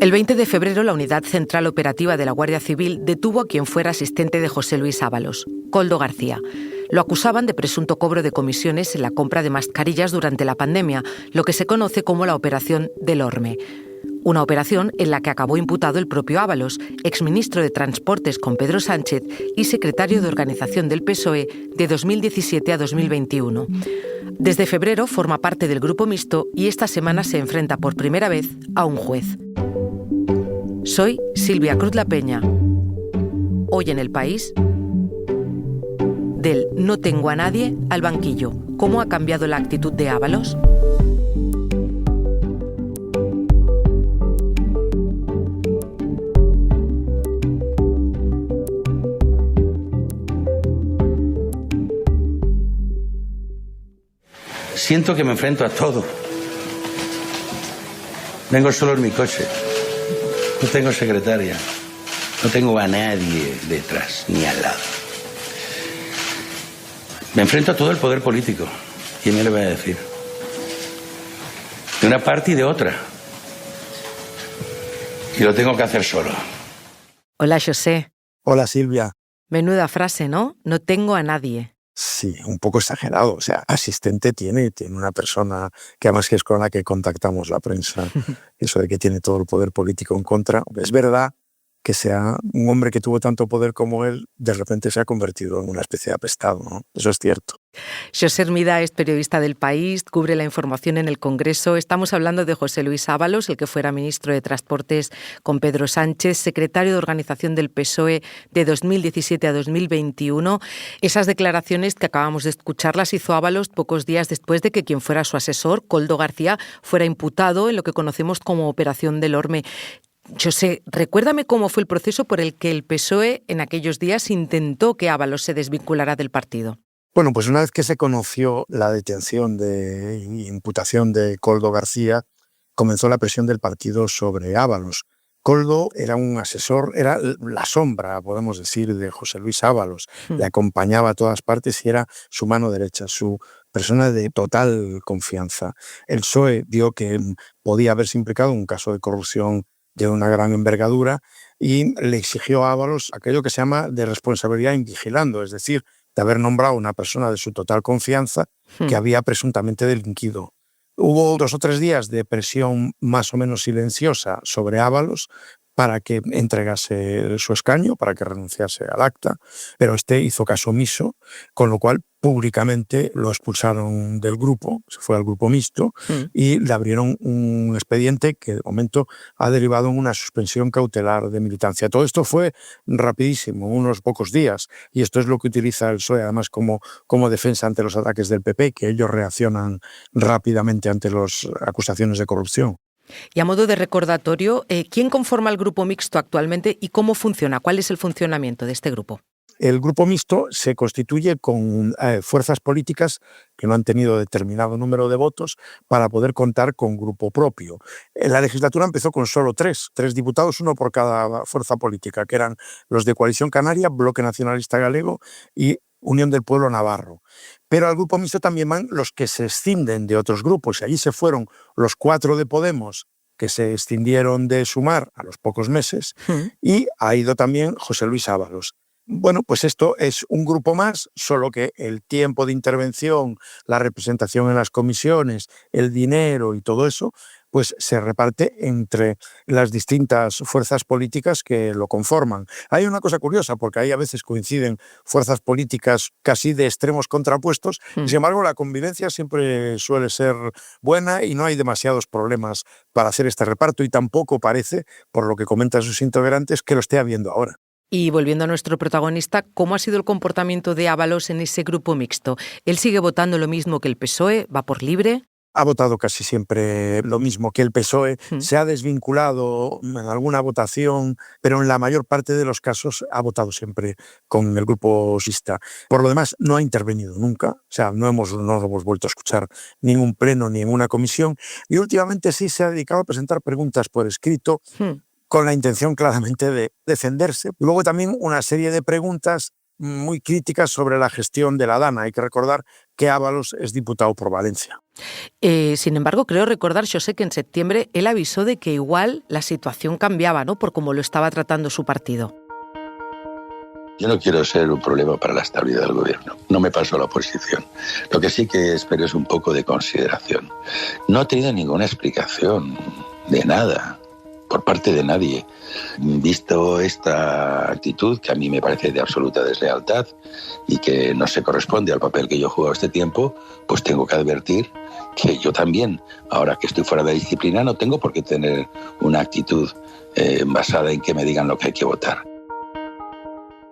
El 20 de febrero, la Unidad Central Operativa de la Guardia Civil detuvo a quien fuera asistente de José Luis Ábalos, Koldo García. Lo acusaban de presunto cobro de comisiones en la compra de mascarillas durante la pandemia, lo que se conoce como la Operación del Orme. Una operación en la que acabó imputado el propio Ábalos, exministro de Transportes con Pedro Sánchez y secretario de Organización del PSOE de 2017 a 2021. Desde febrero forma parte del grupo mixto y esta semana se enfrenta por primera vez a un juez. Soy Silvia Cruz La Peña. Hoy en El País, del no tengo a nadie al banquillo. ¿Cómo ha cambiado la actitud de Ábalos? Siento que me enfrento a todo. Vengo solo en mi coche. No tengo secretaria. No tengo a nadie detrás ni al lado. Me enfrento a todo el poder político. ¿Quién me lo va a decir? De una parte y de otra. Y lo tengo que hacer solo. Hola, José. Hola, Silvia. Menuda frase, ¿no? No tengo a nadie. Sí, un poco exagerado. O sea, asistente tiene una persona que además que es con la que contactamos la prensa. Eso de que tiene todo el poder político en contra. Es verdad que sea un hombre que tuvo tanto poder como él, de repente se ha convertido en una especie de apestado, ¿no? Eso es cierto. José Hermida es periodista del País, cubre la información en el Congreso. Estamos hablando de José Luis Ábalos, el que fuera ministro de Transportes con Pedro Sánchez, secretario de Organización del PSOE de 2017 a 2021. Esas declaraciones que acabamos de escuchar las hizo Ábalos pocos días después de que quien fuera su asesor, Koldo García, fuera imputado en lo que conocemos como Operación del Orme. José, recuérdame cómo fue el proceso por el que el PSOE en aquellos días intentó que Ábalos se desvinculara del partido. Bueno, pues una vez que se conoció la detención de imputación de Koldo García, comenzó la presión del partido sobre Ábalos. Koldo era un asesor, era la sombra, podemos decir, de José Luis Ábalos. Le acompañaba a todas partes y era su mano derecha, su persona de total confianza. El PSOE vio que podía haberse implicado en un caso de corrupción de una gran envergadura y le exigió a Ábalos aquello que se llama de responsabilidad in vigilando, es decir, de haber nombrado a una persona de su total confianza que había presuntamente delinquido. Hubo 2 o 3 días de presión más o menos silenciosa sobre Ábalos para que entregase su escaño, para que renunciase al acta, pero este hizo caso omiso, con lo cual públicamente lo expulsaron del grupo, se fue al grupo mixto y le abrieron un expediente que de momento ha derivado en una suspensión cautelar de militancia. Todo esto fue rapidísimo, unos pocos días, y esto es lo que utiliza el PSOE además como defensa ante los ataques del PP, que ellos reaccionan rápidamente ante las acusaciones de corrupción. Y a modo de recordatorio, ¿quién conforma el grupo mixto actualmente y cómo funciona? ¿Cuál es el funcionamiento de este grupo? El grupo mixto se constituye con fuerzas políticas que no han tenido determinado número de votos para poder contar con grupo propio. La legislatura empezó con solo 3 diputados, uno por cada fuerza política, que eran los de Coalición Canaria, Bloque Nacionalista Galego y Unión del Pueblo Navarro. Pero al grupo mixto también van los que se escinden de otros grupos, y allí se fueron los 4 de Podemos, que se escindieron de Sumar a los pocos meses, y ha ido también José Luis Ábalos. Bueno, pues esto es un grupo más, solo que el tiempo de intervención, la representación en las comisiones, el dinero y todo eso, pues se reparte entre las distintas fuerzas políticas que lo conforman. Hay una cosa curiosa, porque ahí a veces coinciden fuerzas políticas casi de extremos contrapuestos, y sin embargo la convivencia siempre suele ser buena y no hay demasiados problemas para hacer este reparto, y tampoco parece, por lo que comentan sus integrantes, que lo esté habiendo ahora. Y volviendo a nuestro protagonista, ¿cómo ha sido el comportamiento de Ábalos en ese grupo mixto? ¿Él sigue votando lo mismo que el PSOE? ¿Va por libre? Ha votado casi siempre lo mismo que el PSOE, se ha desvinculado en alguna votación, pero en la mayor parte de los casos ha votado siempre con el grupo mixto. Por lo demás, no ha intervenido nunca, o sea, no hemos vuelto a escuchar ningún pleno ni en una comisión, y últimamente sí se ha dedicado a presentar preguntas por escrito, con la intención claramente de defenderse. Luego también una serie de preguntas muy críticas sobre la gestión de la Dana. Hay que recordar que Ábalos es diputado por Valencia. Sin embargo, creo recordar, José, que en septiembre él avisó de que igual la situación cambiaba, ¿no?, por cómo lo estaba tratando su partido. Yo no quiero ser un problema para la estabilidad del gobierno. No me paso a la oposición. Lo que sí que espero es un poco de consideración. No he tenido ninguna explicación de nada por parte de nadie. Visto esta actitud, que a mí me parece de absoluta deslealtad y que no se corresponde al papel que yo he jugado este tiempo, pues tengo que advertir que yo también, ahora que estoy fuera de disciplina, no tengo por qué tener una actitud basada en que me digan lo que hay que votar.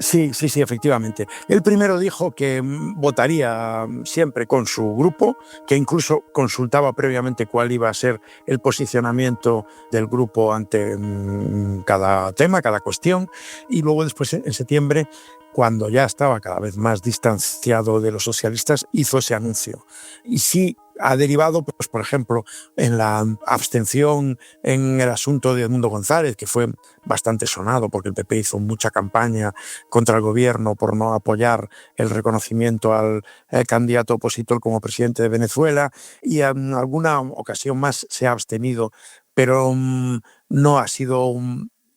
Sí, efectivamente. Él primero dijo que votaría siempre con su grupo, que incluso consultaba previamente cuál iba a ser el posicionamiento del grupo ante cada tema, cada cuestión, y luego después en septiembre, cuando ya estaba cada vez más distanciado de los socialistas, hizo ese anuncio. Y sí ha derivado, pues, por ejemplo, en la abstención en el asunto de Edmundo González, que fue bastante sonado porque el PP hizo mucha campaña contra el gobierno por no apoyar el reconocimiento al candidato opositor como presidente de Venezuela, y en alguna ocasión más se ha abstenido, pero no ha sido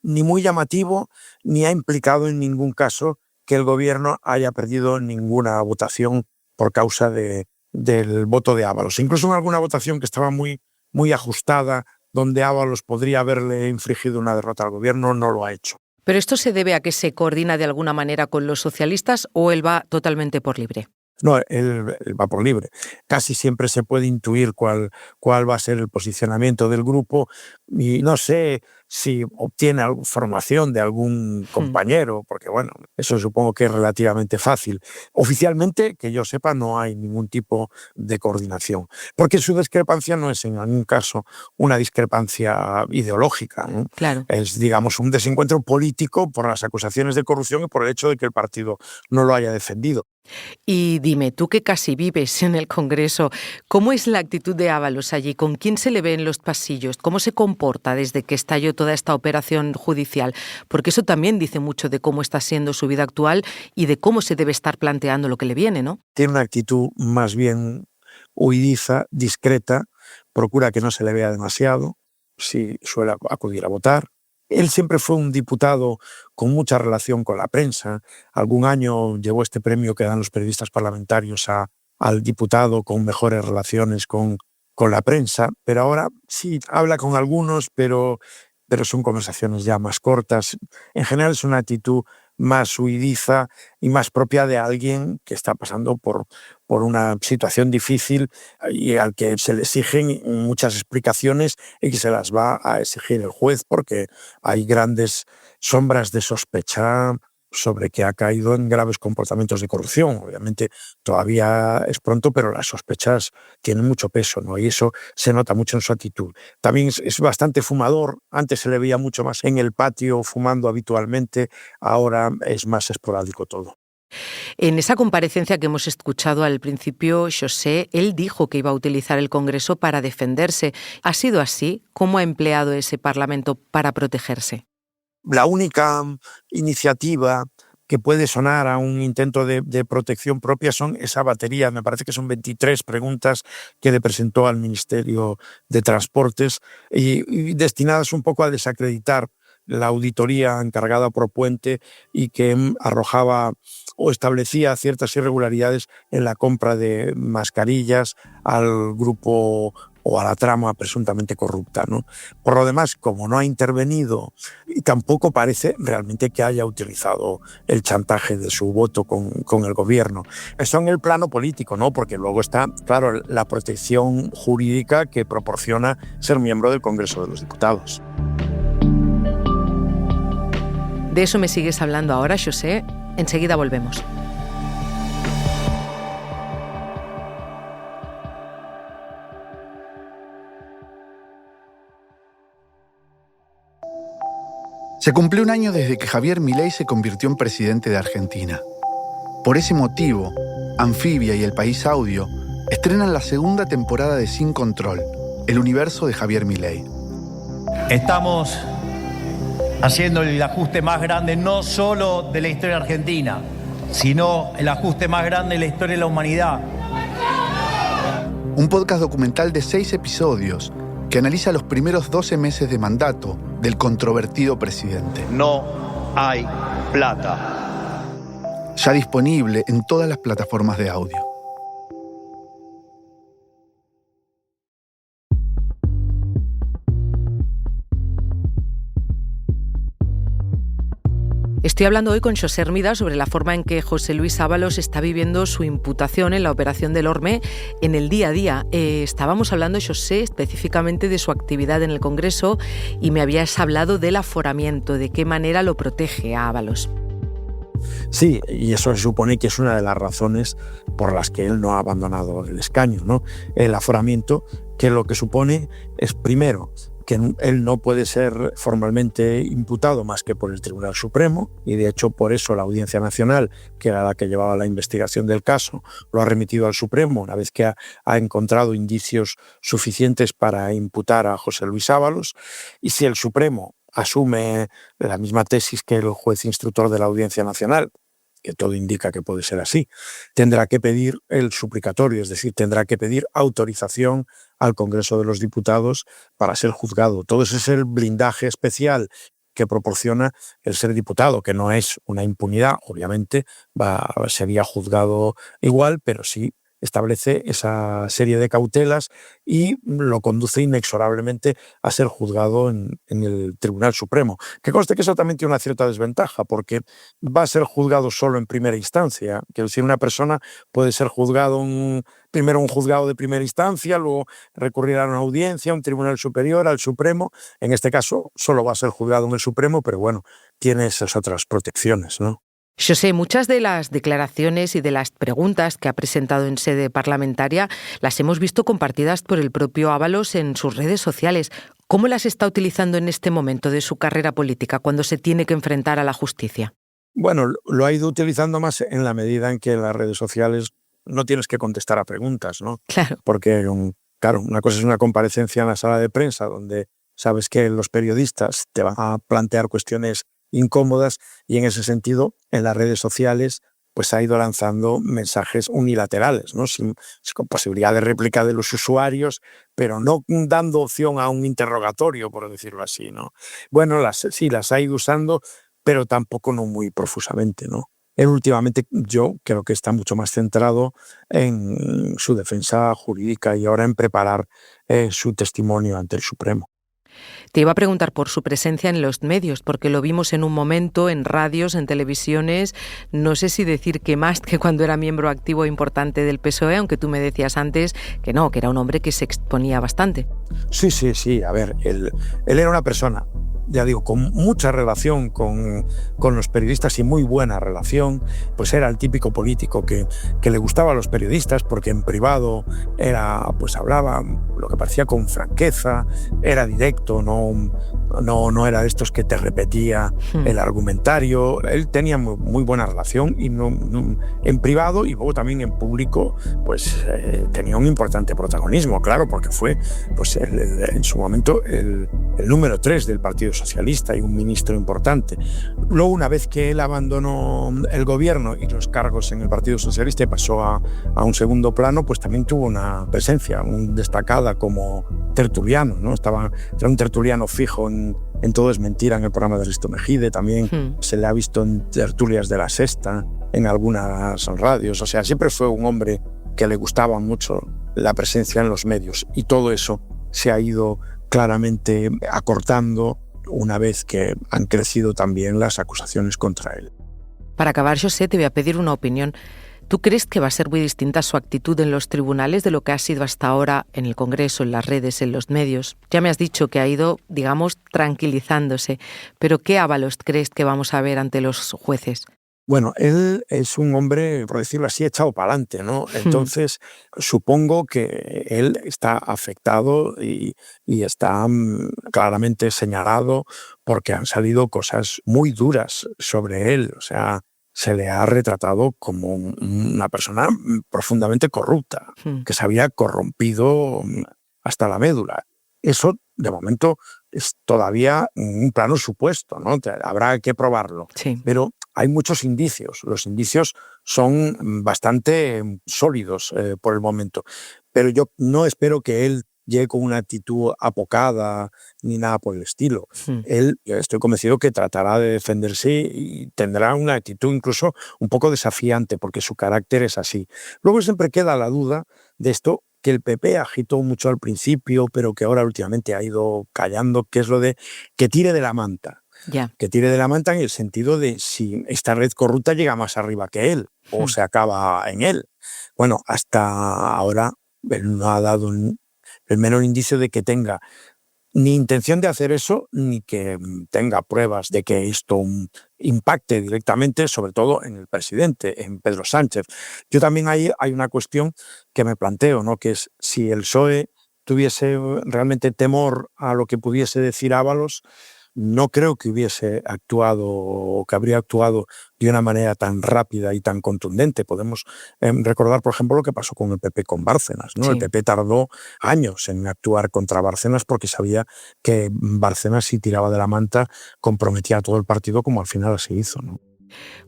ni muy llamativo ni ha implicado en ningún caso que el gobierno haya perdido ninguna votación por causa del voto de Ábalos. Incluso en alguna votación que estaba muy ajustada, donde Ábalos podría haberle infligido una derrota al gobierno, no lo ha hecho. ¿Pero esto se debe a que se coordina de alguna manera con los socialistas o él va totalmente por libre? No, él va por libre. Casi siempre se puede intuir cuál va a ser el posicionamiento del grupo, y no sé si obtiene formación de algún compañero, porque bueno, eso supongo que es relativamente fácil. Oficialmente, que yo sepa, no hay ningún tipo de coordinación, porque su discrepancia no es en ningún caso una discrepancia ideológica, ¿no? Claro. Es, digamos, un desencuentro político por las acusaciones de corrupción y por el hecho de que el partido no lo haya defendido. Y dime, tú que casi vives en el Congreso, ¿cómo es la actitud de Ábalos allí? ¿Con quién se le ve en los pasillos? ¿Cómo se comporta desde que estalló toda esta operación judicial? Porque eso también dice mucho de cómo está siendo su vida actual y de cómo se debe estar planteando lo que le viene, ¿no? Tiene una actitud más bien huidiza, discreta, procura que no se le vea demasiado, sí suele acudir a votar. Él siempre fue un diputado con mucha relación con la prensa. Algún año llevó este premio que dan los periodistas parlamentarios al diputado con mejores relaciones con la prensa, pero ahora sí habla con algunos, pero son conversaciones ya más cortas. En general es una actitud más huidiza y más propia de alguien que está pasando por una situación difícil y al que se le exigen muchas explicaciones y que se las va a exigir el juez, porque hay grandes sombras de sospecha sobre que ha caído en graves comportamientos de corrupción. Obviamente todavía es pronto, pero las sospechas tienen mucho peso, ¿no? Y eso se nota mucho en su actitud. También es bastante fumador. Antes se le veía mucho más en el patio fumando habitualmente, ahora es más esporádico todo. En esa comparecencia que hemos escuchado al principio, José, él dijo que iba a utilizar el Congreso para defenderse. ¿Ha sido así? ¿Cómo ha empleado ese Parlamento para protegerse? La única iniciativa que puede sonar a un intento de protección propia son esa batería, me parece que son 23 preguntas que le presentó al Ministerio de Transportes y destinadas un poco a desacreditar la auditoría encargada por Puente y que arrojaba o establecía ciertas irregularidades en la compra de mascarillas al grupo o a la trama presuntamente corrupta, ¿no? Por lo demás, como no ha intervenido y tampoco parece realmente que haya utilizado el chantaje de su voto con el gobierno. Eso en el plano político, ¿no? Porque luego está, claro, la protección jurídica que proporciona ser miembro del Congreso de los Diputados. De eso me sigues hablando ahora, José. Enseguida volvemos. Se cumplió un año desde que Javier Milei se convirtió en presidente de Argentina. Por ese motivo, Anfibia y El País Audio estrenan la segunda temporada de Sin Control, el universo de Javier Milei. Estamos haciendo el ajuste más grande no solo de la historia argentina, sino el ajuste más grande de la historia de la humanidad. Un podcast documental de 6 episodios que analiza los primeros 12 meses de mandato del controvertido presidente. No hay plata. Ya disponible en todas las plataformas de audio. Estoy hablando hoy con José Hermida sobre la forma en que José Luis Ábalos está viviendo su imputación en la operación del Orme en el día a día. Estábamos hablando, José, específicamente de su actividad en el Congreso y me habías hablado del aforamiento, de qué manera lo protege a Ábalos. Sí, y eso se supone que es una de las razones por las que él no ha abandonado el escaño, ¿no? El aforamiento, que lo que supone es, primero, que él no puede ser formalmente imputado más que por el Tribunal Supremo, y de hecho por eso la Audiencia Nacional, que era la que llevaba la investigación del caso, lo ha remitido al Supremo una vez que ha encontrado indicios suficientes para imputar a José Luis Ábalos. Y si el Supremo asume la misma tesis que el juez instructor de la Audiencia Nacional, que todo indica que puede ser así, tendrá que pedir el suplicatorio, es decir, tendrá que pedir autorización al Congreso de los Diputados para ser juzgado. Todo ese es el blindaje especial que proporciona el ser diputado, que no es una impunidad, obviamente sería juzgado igual, pero sí establece esa serie de cautelas y lo conduce inexorablemente a ser juzgado en el Tribunal Supremo. Que conste que eso también tiene una cierta desventaja, porque va a ser juzgado solo en primera instancia. Quiero decir, una persona puede ser juzgado primero un juzgado de primera instancia, luego recurrir a una audiencia, a un tribunal superior, al Supremo. En este caso solo va a ser juzgado en el Supremo, pero bueno, tiene esas otras protecciones, ¿no? José, muchas de las declaraciones y de las preguntas que ha presentado en sede parlamentaria las hemos visto compartidas por el propio Ábalos en sus redes sociales. ¿Cómo las está utilizando en este momento de su carrera política, cuando se tiene que enfrentar a la justicia? Bueno, lo ha ido utilizando más en la medida en que en las redes sociales no tienes que contestar a preguntas, ¿no? Claro. Porque, claro, una cosa es una comparecencia en la sala de prensa donde sabes que los periodistas te van a plantear cuestiones incómodas, y en ese sentido en las redes sociales pues ha ido lanzando mensajes unilaterales, ¿no? Con posibilidad de réplica de los usuarios, pero no dando opción a un interrogatorio, por decirlo así, ¿no? Bueno, sí las ha ido usando, pero tampoco no muy profusamente, ¿no? Él últimamente yo creo que está mucho más centrado en su defensa jurídica y ahora en preparar su testimonio ante el Supremo. Te iba a preguntar por su presencia en los medios, porque lo vimos en un momento en radios, en televisiones, no sé si decir que más que cuando era miembro activo e importante del PSOE, aunque tú me decías antes que no, que era un hombre que se exponía bastante. Sí, a ver, él era una persona, ya digo, con mucha relación con los periodistas y muy buena relación. Pues era el típico político que le gustaba a los periodistas porque en privado pues hablaba lo que parecía con franqueza, era directo, no era de estos que te repetía el argumentario. Él tenía muy buena relación y en privado y luego también en público pues tenía un importante protagonismo, claro, porque fue pues en su momento el número 3 del Partido Socialista y un ministro importante. Luego, una vez que él abandonó el gobierno y los cargos en el Partido Socialista y pasó a un segundo plano, pues también tuvo una presencia muy destacada como tertuliano, ¿no? Era un tertuliano fijo en Todo es Mentira, en el programa de Risto Mejide. También se le ha visto en tertulias de La Sexta, en algunas radios. O sea, siempre fue un hombre que le gustaba mucho la presencia en los medios, y todo eso se ha ido claramente acortando una vez que han crecido también las acusaciones contra él. Para acabar, José, te voy a pedir una opinión. ¿Tú crees que va a ser muy distinta su actitud en los tribunales de lo que ha sido hasta ahora en el Congreso, en las redes, en los medios? Ya me has dicho que ha ido, digamos, tranquilizándose, pero ¿qué Ábalos crees que vamos a ver ante los jueces? Bueno, él es un hombre, por decirlo así, echado para adelante, ¿no? Entonces, supongo que él está afectado y está claramente señalado porque han salido cosas muy duras sobre él. O sea, se le ha retratado como una persona profundamente corrupta, que se había corrompido hasta la médula. Eso, de momento, es todavía un plano supuesto, ¿no? Habrá que probarlo. Sí. Pero hay muchos indicios. Los indicios son bastante sólidos por el momento, pero yo no espero que él llegue con una actitud apocada ni nada por el estilo. Él, estoy convencido que tratará de defenderse y tendrá una actitud incluso un poco desafiante, porque su carácter es así. Luego siempre queda la duda de esto que el PP agitó mucho al principio, pero que ahora últimamente ha ido callando, que es lo de que tire de la manta. Que tire de la manta en el sentido de si esta red corrupta llega más arriba que él o se acaba en él. Bueno, hasta ahora él no ha dado el menor indicio de que tenga ni intención de hacer eso, ni que tenga pruebas de que esto impacte directamente, sobre todo en el presidente, en Pedro Sánchez. Yo también hay una cuestión que me planteo, ¿no? Que es si el PSOE tuviese realmente temor a lo que pudiese decir Ábalos, no creo que hubiese actuado o que habría actuado de una manera tan rápida y tan contundente. Podemos recordar, por ejemplo, lo que pasó con el PP con Bárcenas, ¿no? Sí. El PP tardó años en actuar contra Bárcenas porque sabía que Bárcenas, si tiraba de la manta, comprometía a todo el partido, como al final así hizo, ¿no?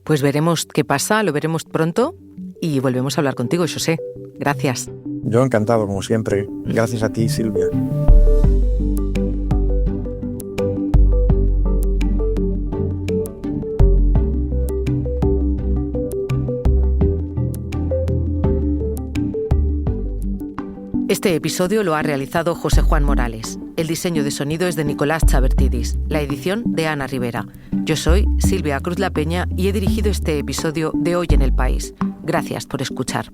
Pues veremos qué pasa, lo veremos pronto y volvemos a hablar contigo, José. Gracias. Yo encantado, como siempre. Gracias a ti, Silvia. Este episodio lo ha realizado José Juan Morales. El diseño de sonido es de Nicolás Chabertidis. La edición de Ana Rivera. Yo soy Silvia Cruz La Peña y he dirigido este episodio de Hoy en el País. Gracias por escuchar.